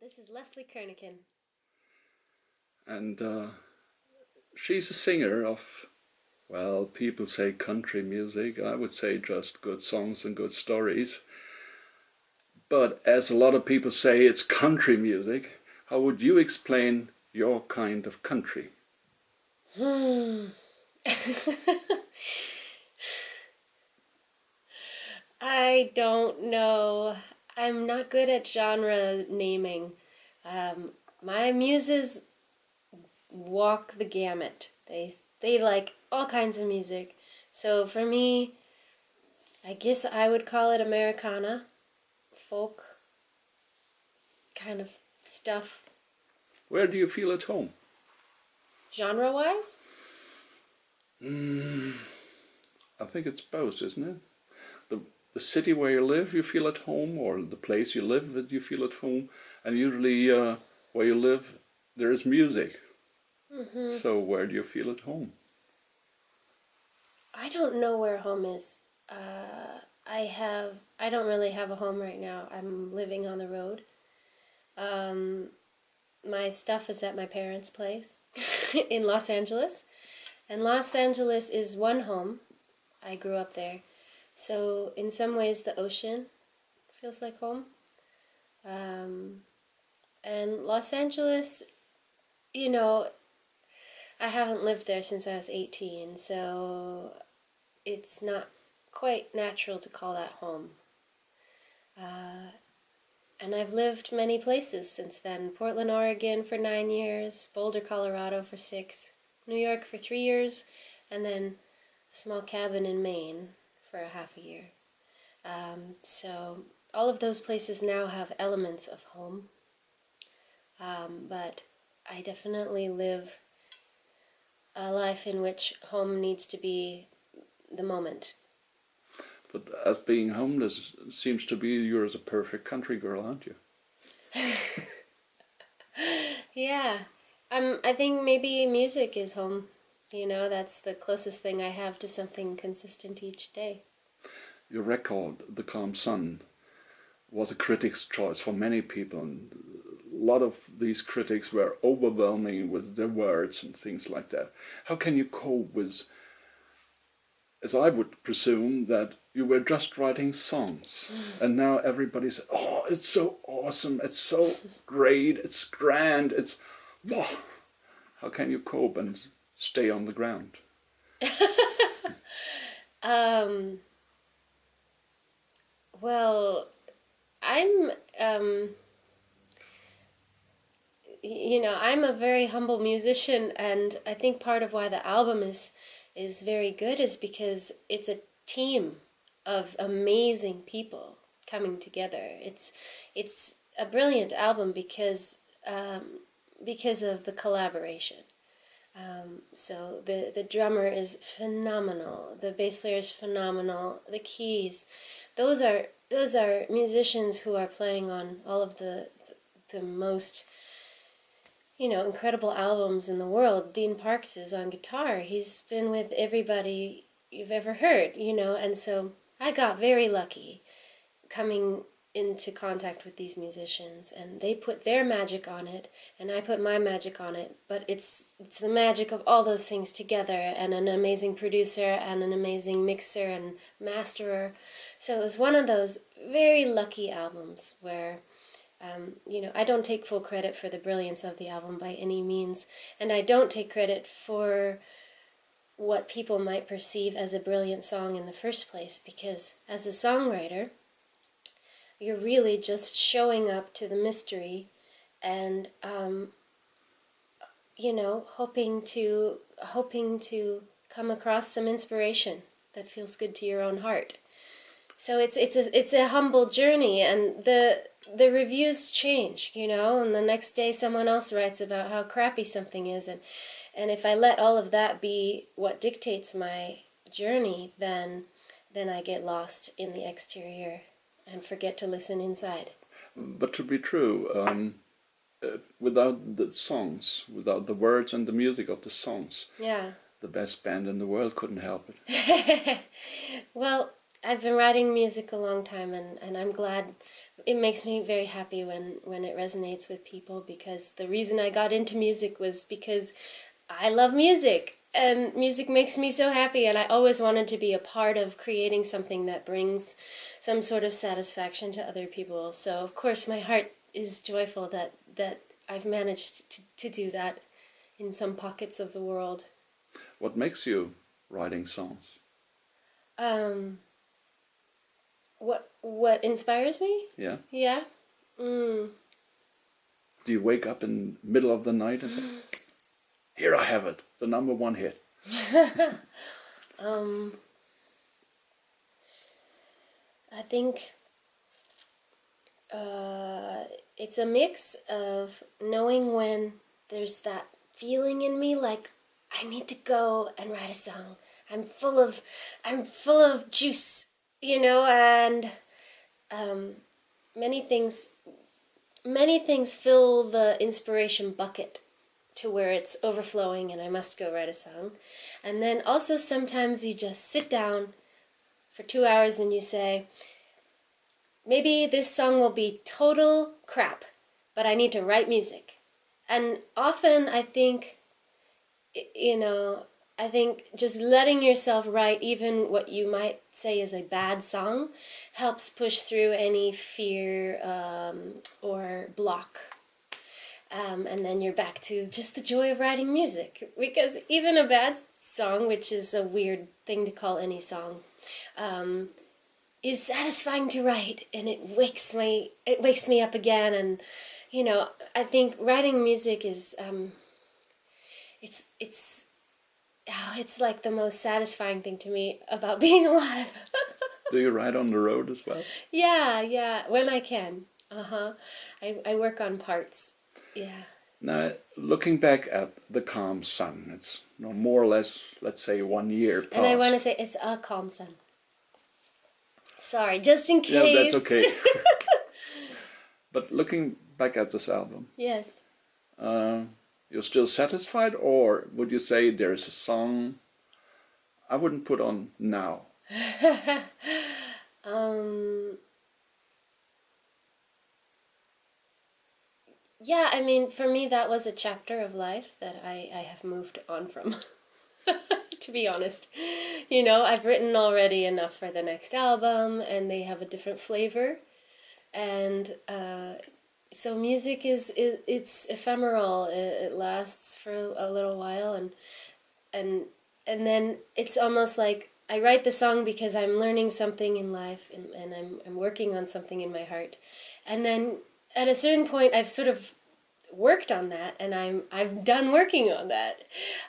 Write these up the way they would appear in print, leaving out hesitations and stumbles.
This is Lesley Kernochan. And she's a singer of, well, people say country music. I would say just good songs and good stories. But as a lot of people say, it's country music. How would you explain your kind of country? I don't know. I'm not good at genre naming. My muses walk the gamut. They like all kinds of music. So for me, I guess I would call it Americana, folk kind of stuff. Where do you feel at home? Genre-wise? I think it's both, isn't it? The city where you live, you feel at home, or the place you live that you feel at home. And usually where you live, there is music. Mm-hmm. So where do you feel at home? I don't know where home is. I don't really have a home right now. I'm living on the road. My stuff is at my parents' place in Los Angeles. And Los Angeles is one home. I grew up there. So in some ways the ocean feels like home. And Los Angeles, I haven't lived there since I was 18, so it's not quite natural to call that home. And I've lived many places since then. Portland, Oregon for 9 years, Boulder, Colorado for 6, New York for 3 years, and then a small cabin in Maine for a half a year. So all of those places now have elements of home. But I definitely live a life in which home needs to be the moment. But as being homeless, it seems to be you're a perfect country girl, aren't you? Yeah. I think maybe music is home. That's the closest thing I have to something consistent each day. Your record, The Calm Sun, was a critic's choice for many people, and a lot of these critics were overwhelming with their words and things like that. How can you cope with, as I would presume, that you were just writing songs, and now everybody says, oh, it's so awesome, it's so great, it's grand, it's, wow. How can you cope and stay on the ground? Well, I'm I'm a very humble musician, and I think part of why the album is very good is because it's a team of amazing people coming together. It's a brilliant album because of the collaboration. So the drummer is phenomenal, the bass player is phenomenal, the keys, those are musicians who are playing on all of the most incredible albums in the world. Dean Parks is on guitar. He's been with everybody you've ever heard, and so I got very lucky coming into contact with these musicians, and they put their magic on it, and I put my magic on it, but it's the magic of all those things together, and an amazing producer, and an amazing mixer and masterer. So it was one of those very lucky albums where I don't take full credit for the brilliance of the album by any means, and I don't take credit for what people might perceive as a brilliant song in the first place, because as a songwriter, you're really just showing up to the mystery and hoping to come across some inspiration that feels good to your own heart. So it's a humble journey, and the reviews change, and the next day someone else writes about how crappy something is, and if I let all of that be what dictates my journey, then I get lost in the exterior and forget to listen inside. But to be true, without the songs, without the words and the music of the songs, yeah, the best band in the world couldn't help it. Well, I've been writing music a long time, and I'm glad it makes me very happy when it resonates with people, because the reason I got into music was because I love music, and music makes me so happy, and I always wanted to be a part of creating something that brings some sort of satisfaction to other people. So of course my heart is joyful that I've managed to do that in some pockets of the world. What makes you writing songs? What inspires me? Yeah. Yeah. Mm. Do you wake up in the middle of the night and say, here I have it, the number one hit? I think it's a mix of knowing when there's that feeling in me like I need to go and write a song. I'm full of juice, and many things fill the inspiration bucket to where it's overflowing and I must go write a song. And then also sometimes you just sit down for 2 hours and you say, maybe this song will be total crap, but I need to write music. And often I think just letting yourself write even what you might say is a bad song helps push through any fear or block. And then you're back to just the joy of writing music. Because even a bad song, which is a weird thing to call any song, is satisfying to write, and it wakes me up again. And I think writing music is it's like the most satisfying thing to me about being alive. Do you write on the road as well? Yeah, when I can. I work on parts. Yeah. Now, looking back at The Calm Sun, it's more or less, let's say, 1 year past. And I want to say it's a calm sun. Sorry, just in case. Yeah, that's okay. But looking back at this album, yes. You're still satisfied, or would you say there's a song I wouldn't put on now? Yeah, I mean, for me, that was a chapter of life that I have moved on from, to be honest. I've written already enough for the next album, and they have a different flavor. And so music it's ephemeral. It lasts for a little while, and then it's almost like I write the song because I'm learning something in life, and I'm working on something in my heart. And then at a certain point, I've sort of worked on that, and I'm done working on that.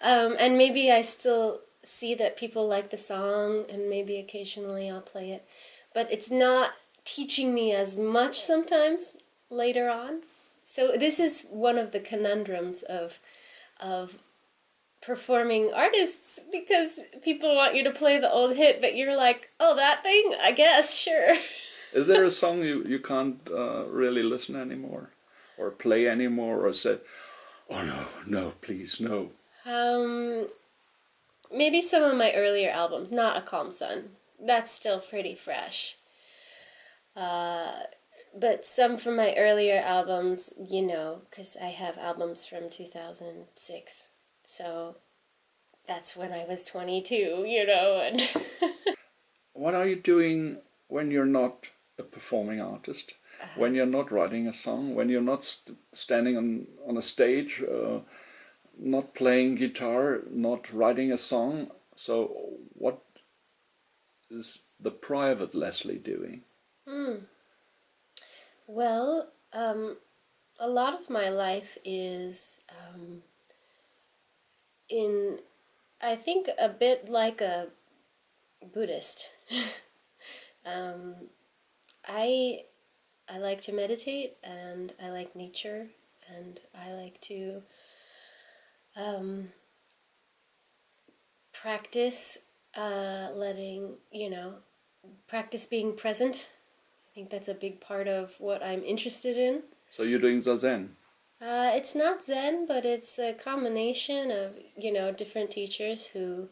And maybe I still see that people like the song, and maybe occasionally I'll play it, but it's not teaching me as much sometimes later on. So this is one of the conundrums of performing artists, because people want you to play the old hit, but you're like, oh, that thing? I guess, sure. Is there a song you can't really listen anymore, or play anymore, or say, oh no, please, no? Maybe some of my earlier albums, not A Calm Sun. That's still pretty fresh. But some from my earlier albums, because I have albums from 2006. So that's when I was 22, and... What are you doing when you're not a performing artist? When you're not writing a song? When you're not standing on a stage, not playing guitar, not writing a song? So what is the private Lesley doing? Well, a lot of my life is I think, a bit like a Buddhist. I like to meditate, and I like nature, and I like to practice practice being present. I think that's a big part of what I'm interested in. So you're doing Zazen? It's not Zen, but it's a combination of, different teachers who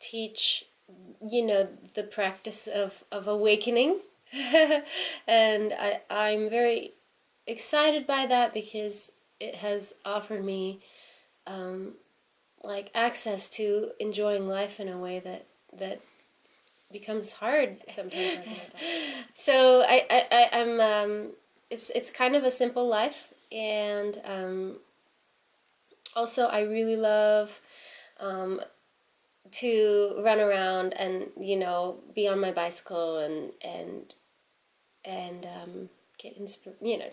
teach the practice of awakening. And I'm very excited by that because it has offered me like access to enjoying life in a way that becomes hard sometimes as an adult. So I'm it's kind of a simple life, and also I really love to run around and be on my bicycle and get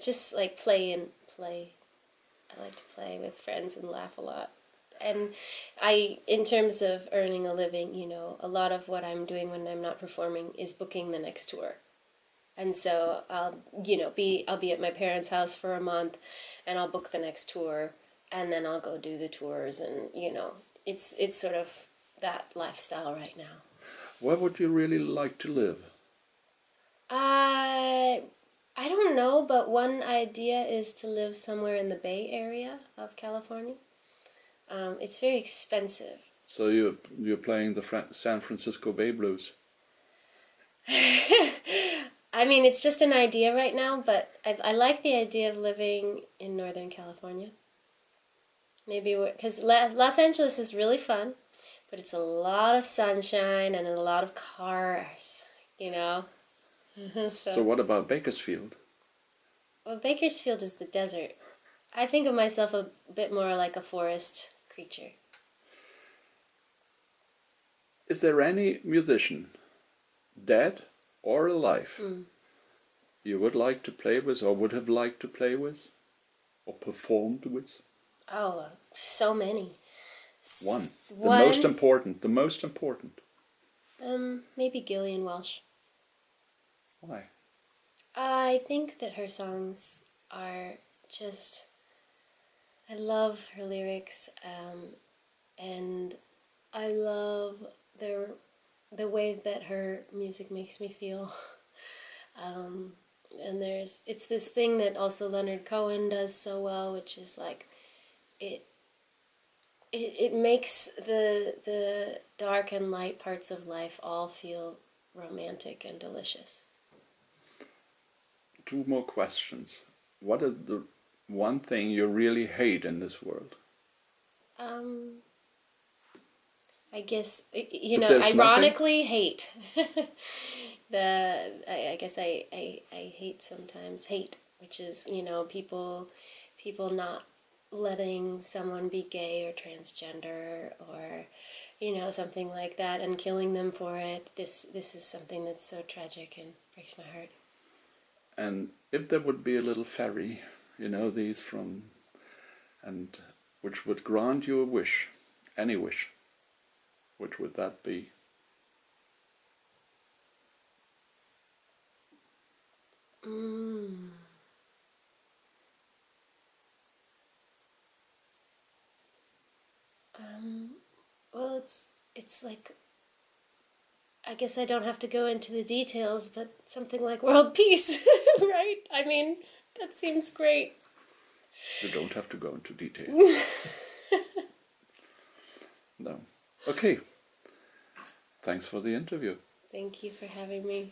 just like play. I like to play with friends and laugh a lot. And in terms of earning a living, a lot of what I'm doing when I'm not performing is booking the next tour. And so I'll be at my parents' house for a month, and I'll book the next tour, and then I'll go do the tours, and it's sort of that lifestyle right now. Where would you really like to live? I don't know, but one idea is to live somewhere in the Bay Area of California. It's very expensive. So you're playing the San Francisco Bay Blues. I mean, it's just an idea right now, but I like the idea of living in Northern California. Maybe because Los Angeles is really fun, but it's a lot of sunshine and a lot of cars, So what about Bakersfield? Well, Bakersfield is the desert. I think of myself a bit more like a forest creature. Is there any musician, dead or alive, you would like to play with, or would have liked to play with, or performed with? Oh, so many. One. The most important. Maybe Gillian Welsh. Why? I think that her songs are just... I love her lyrics, and I love the way that her music makes me feel. And it's this thing that also Leonard Cohen does so well, which is like it makes the dark and light parts of life all feel romantic and delicious. 2 more questions. What is the one thing you really hate in this world? I guess ironically hate. I guess I hate sometimes hate, which is people not letting someone be gay or transgender or something like that, and killing them for it. This is something that's so tragic and breaks my heart. And if there would be a little fairy, these and which would grant you a wish, any wish, which would that be? Well, it's like, I guess I don't have to go into the details, but something like world peace, right? I mean, that seems great. You don't have to go into detail. No. Okay. Thanks for the interview. Thank you for having me.